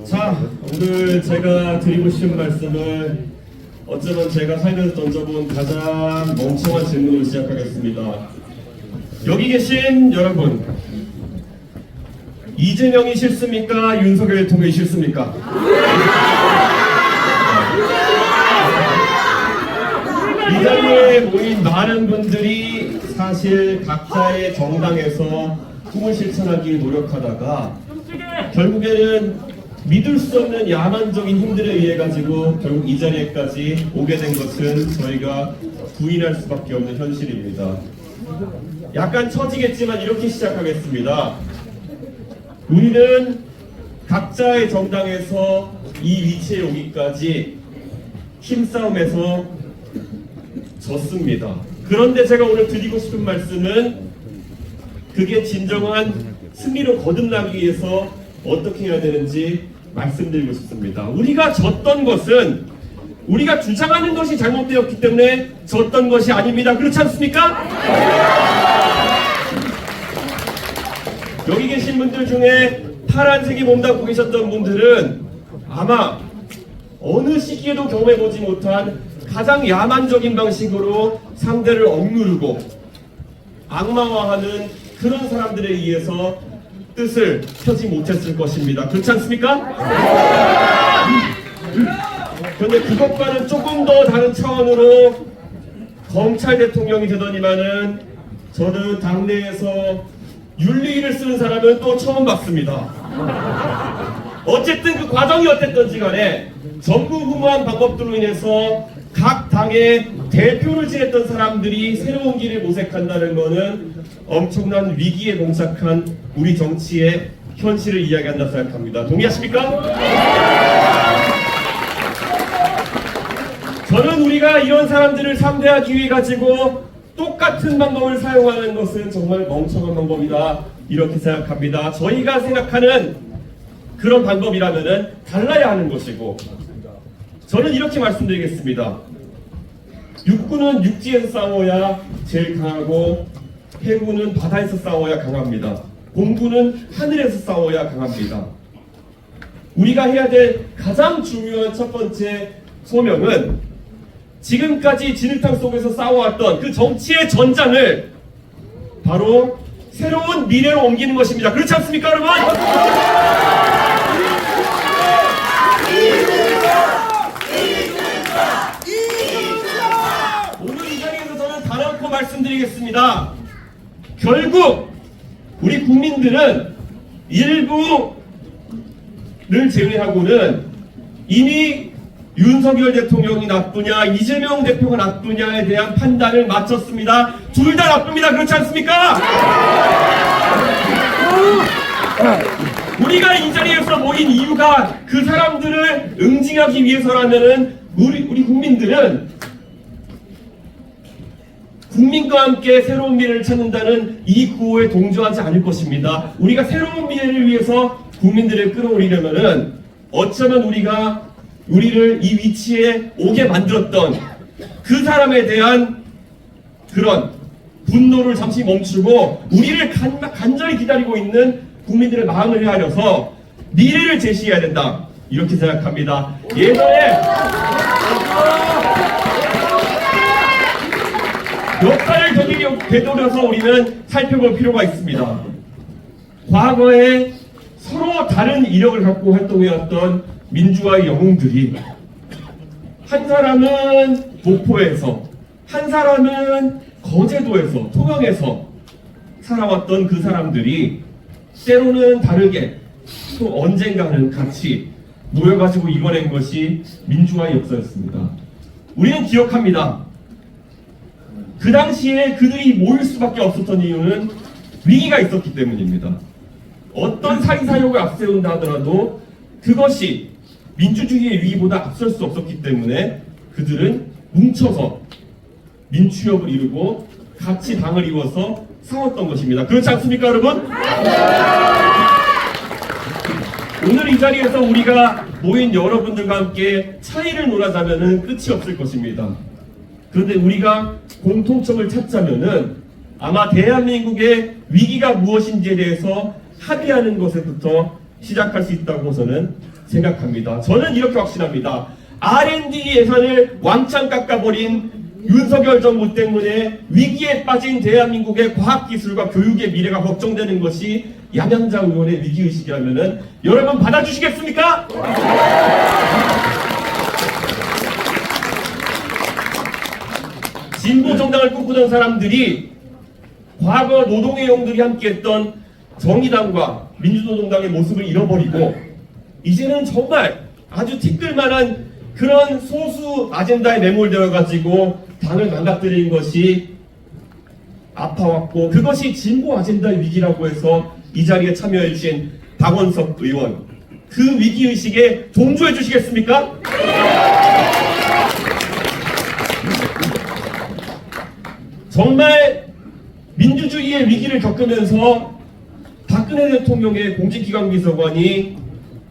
자, 오늘 제가 드리고 싶은 말씀을 어쩌면 제가 살면서 던져본 가장 멍청한 질문으로 시작하겠습니다. 여기 계신 여러분, 이재명이 싫습니까? 윤석열 대통령이 싫습니까? 이 자리에 모인 많은 분들이 사실 각자의 정당에서 꿈을 실천하기 노력하다가 결국에는 믿을 수 없는 야만적인 힘들에 의해 가지고 결국 이 자리에까지 오게 된 것은 저희가 부인할 수밖에 없는 현실입니다. 약간 처지겠지만 이렇게 시작하겠습니다. 우리는 각자의 정당에서 이 위치에 오기까지 힘싸움에서 졌습니다. 그런데 제가 오늘 드리고 싶은 말씀은 그게 진정한 승리로 거듭나기 위해서 어떻게 해야 되는지 말씀드리고 싶습니다. 우리가 졌던 것은 우리가 주장하는 것이 잘못되었기 때문에 졌던 것이 아닙니다. 그렇지 않습니까? 여기 계신 분들 중에 파란색이 몸담고 계셨던 분들은 아마 어느 시기에도 경험해보지 못한 가장 야만적인 방식으로 상대를 억누르고 악마화하는 그런 사람들에 의해서 뜻을 펴지 못했을 것입니다. 그렇지 않습니까? 그런데 그것과는 조금 더 다른 차원으로 검찰 대통령이 되더니만은 저는 당내에서 윤리위를 쓰는 사람은 또 처음 봤습니다. 어쨌든 그 과정이 어땠던지 간에 전무후무한 방법들로 인해서 각 당의 대표를 지냈던 사람들이 새로운 길을 모색한다는 것은 엄청난 위기에 봉착한 우리 정치의 현실을 이야기한다 생각합니다. 동의하십니까? 저는 우리가 이런 사람들을 상대하기 위해 가지고 똑같은 방법을 사용하는 것은 정말 멍청한 방법이다 이렇게 생각합니다. 저희가 생각하는 그런 방법이라면 달라야 하는 것이고 저는 이렇게 말씀드리겠습니다. 육군은 육지에서 싸워야 제일 강하고 해군은 바다에서 싸워야 강합니다. 공군은 하늘에서 싸워야 강합니다. 우리가 해야 될 가장 중요한 첫 번째 소명은 지금까지 진흙탕 속에서 싸워왔던 그 정치의 전장을 바로 새로운 미래로 옮기는 것입니다. 그렇지 않습니까, 여러분? 오늘 이 자리에서 저는 단언코 말씀드리겠습니다. 결국 우리 국민들은 일부를 제외하고는 이미 윤석열 대통령이 나쁘냐 이재명 대표가 나쁘냐에 대한 판단을 마쳤습니다. 둘 다 나쁩니다. 그렇지 않습니까? 우리가 이 자리에서 모인 이유가 그 사람들을 응징하기 위해서라면은 우리 국민들은 국민과 함께 새로운 미래를 찾는다는 이 구호에 동조하지 않을 것입니다. 우리가 새로운 미래를 위해서 국민들을 끌어올리려면은 어쩌면 우리를 이 위치에 오게 만들었던 그 사람에 대한 그런 분노를 잠시 멈추고 우리를 간절히 기다리고 있는 국민들의 마음을 헤아려서 미래를 제시해야 된다 이렇게 생각합니다. 예전에 역사를 되돌려서 우리는 살펴볼 필요가 있습니다. 과거에 서로 다른 이력을 갖고 활동해왔던 민주화의 영웅들이 한 사람은 목포에서 한 사람은 거제도에서 통영에서 살아왔던 그 사람들이 때로는 다르게 또 언젠가는 같이 모여가지고 이뤄낸 것이 민주화의 역사였습니다. 우리는 기억합니다. 그 당시에 그들이 모일 수밖에 없었던 이유는 위기가 있었기 때문입니다. 어떤 사리사욕을 앞세운다 하더라도 그것이 민주주의의 위기보다 앞설 수 없었기 때문에 그들은 뭉쳐서 민추협을 이루고 같이 당을 이루어서 싸웠던 것입니다. 그렇지 않습니까, 여러분? 오늘 이 자리에서 우리가 모인 여러분들과 함께 차이를 논하자면은 끝이 없을 것입니다. 그런데 우리가 공통점을 찾자면은 아마 대한민국의 위기가 무엇인지에 대해서 합의하는 것에부터 시작할 수 있다고 저는 생각합니다. 저는 이렇게 확신합니다. R&D 예산을 왕창 깎아버린 윤석열 정부 때문에 위기에 빠진 대한민국의 과학기술과 교육의 미래가 걱정되는 것이 양양자 의원의 위기의식이라면 여러분 받아주시겠습니까? 진보정당을 꿈꾸던 사람들이 과거 노동의 영웅들이 함께했던 정의당과 민주노동당의 모습을 잃어버리고 이제는 정말 아주 티끌만한 그런 소수 아젠다에 매몰되어 가지고 당을 망가뜨린 것이 아파왔고 그것이 진보 아젠다의 위기라고 해서 이 자리에 참여해 주신 박원석 의원 그 위기의식에 동조해 주시겠습니까? 정말 민주주의의 위기를 겪으면서 박근혜 대통령의 공직기관 비서관이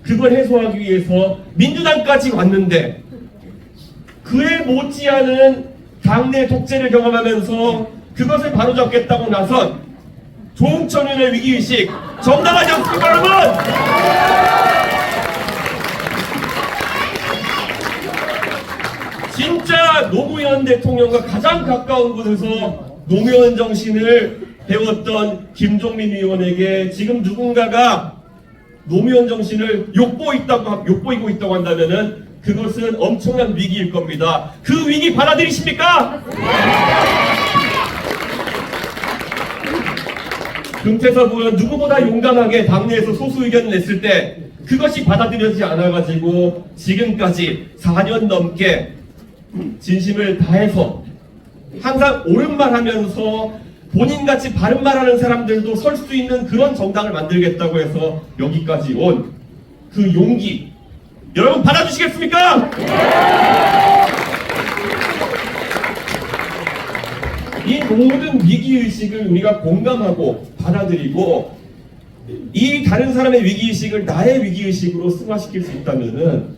그걸 해소하기 위해서 민주당까지 왔는데 그에 못지않은 당내 독재를 경험하면서 그것을 바로잡겠다고 나선 조응천 의원의 위기의식 정당하지 않습니까 여러분? 진짜 노무현 대통령과 가장 가까운 곳에서 노무현 정신을 배웠던 김종민 의원에게 지금 누군가가 노무현 정신을 욕보이고 있다고 한다면은 그것은 엄청난 위기일 겁니다. 그 위기 받아들이십니까? 금태섭 의원 누구보다 용감하게 당내에서 소수 의견을 냈을 때 그것이 받아들여지지 않아가지고 지금까지 4년 넘게 진심을 다해서 항상 옳은 말 하면서 본인같이 바른 말 하는 사람들도 설 수 있는 그런 정당을 만들겠다고 해서 여기까지 온 그 용기 여러분 받아주시겠습니까? 이 모든 위기의식을 우리가 공감하고 받아들이고 이 다른 사람의 위기의식을 나의 위기의식으로 승화시킬 수 있다면은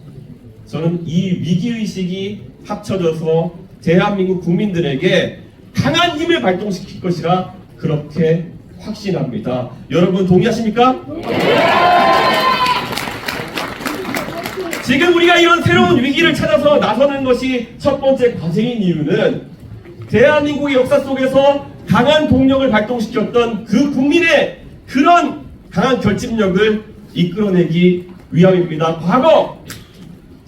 저는 이 위기의식이 합쳐져서 대한민국 국민들에게 강한 힘을 발동시킬 것이라 그렇게 확신합니다. 여러분 동의하십니까? 지금 우리가 이런 새로운 위기를 찾아서 나서는 것이 첫 번째 과제인 이유는 대한민국의 역사 속에서 강한 동력을 발동시켰던 그 국민의 그런 강한 결집력을 이끌어내기 위함입니다. 과거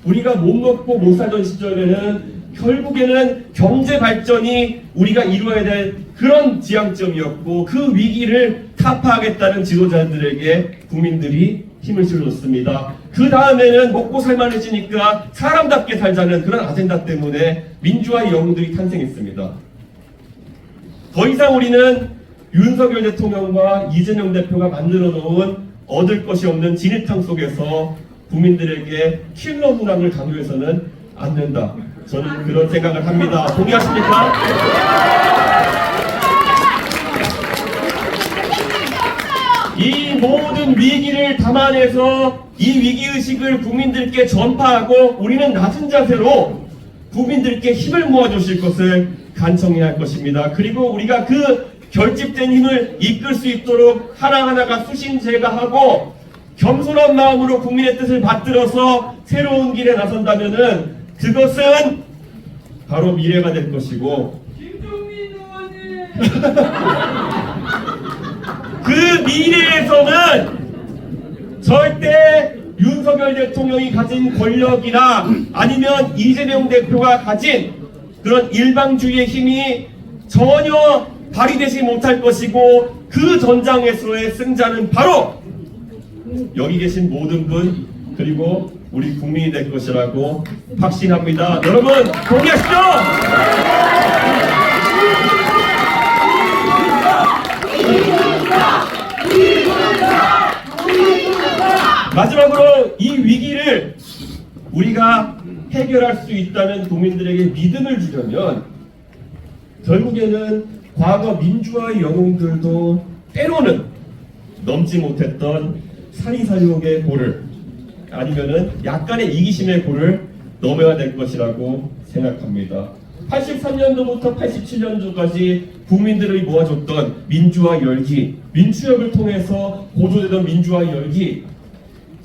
우리가 못 먹고 못 살던 시절에는 결국에는 경제 발전이 우리가 이루어야 될 그런 지향점이었고 그 위기를 타파하겠다는 지도자들에게 국민들이 힘을 실어줬습니다. 그 다음에는 먹고 살만해지니까 사람답게 살자는 그런 아젠다 때문에 민주화의 영웅들이 탄생했습니다. 더 이상 우리는 윤석열 대통령과 이재명 대표가 만들어 놓은 얻을 것이 없는 진흙탕 속에서 국민들에게 킬러 문항을 강요해서는 안 된다. 저는 그런 생각을 합니다. 동의하십니까? 이 모든 위기를 담아내서 이 위기의식을 국민들께 전파하고 우리는 낮은 자세로 국민들께 힘을 모아주실 것을 간청해야 할 것입니다. 그리고 우리가 그 결집된 힘을 이끌 수 있도록 하나하나가 수신제가하고 겸손한 마음으로 국민의 뜻을 받들어서 새로운 길에 나선다면은 그것은 바로 미래가 될 것이고 김종민 의원님 그 미래에서는 절대 윤석열 대통령이 가진 권력이나 아니면 이재명 대표가 가진 그런 일방주의의 힘이 전혀 발휘되지 못할 것이고 그 전장에서의 승자는 바로 여기 계신 모든 분 그리고 우리 국민이 될 것이라고 확신합니다. 여러분 동의하시죠? 마지막으로 이 위기를 우리가 해결할 수 있다는 국민들에게 믿음을 주려면 결국에는 과거 민주화의 영웅들도 때로는 넘지 못했던 사리사욕의 고를 아니면은 약간의 이기심의 고를 넘어야 될 것이라고 생각합니다. 83년도부터 87년도까지 국민들이 모아줬던 민주화 열기, 민추협을 통해서 고조되던 민주화 열기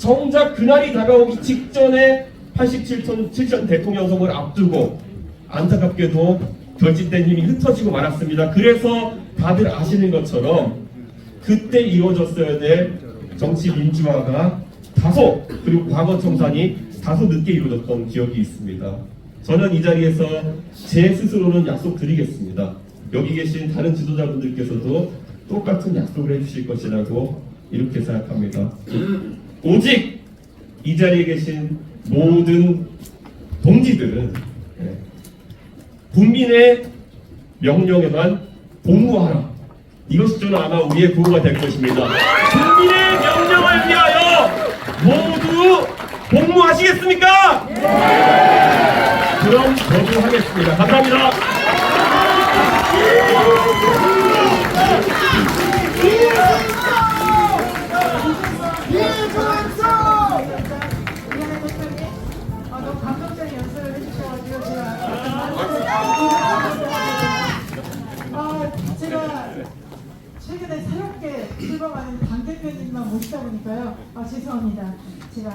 정작 그날이 다가오기 직전에 87전 대통령 선거를 앞두고 안타깝게도 결집된 힘이 흩어지고 말았습니다. 그래서 다들 아시는 것처럼 그때 이루어졌어야 될 정치 민주화가 다소, 그리고 과거 청산이 다소 늦게 이루어졌던 기억이 있습니다. 저는 이 자리에서 제 스스로는 약속드리겠습니다. 여기 계신 다른 지도자분들께서도 똑같은 약속을 해주실 것이라고 이렇게 생각합니다. 오직 이 자리에 계신 모든 동지들은 국민의 명령에만 복무하라. 이것이 저는 아마 우리의 구호가 될 것입니다. 국민의 명령을 위하여 모두 복무하시겠습니까? 그럼 저도 하겠습니다. 감사합니다. 너무 감동적인 연설을 해주셔가지고 제가 최근에 새롭게 출범하는 당 대표님만 모시다 보니까요. 죄송합니다. 제가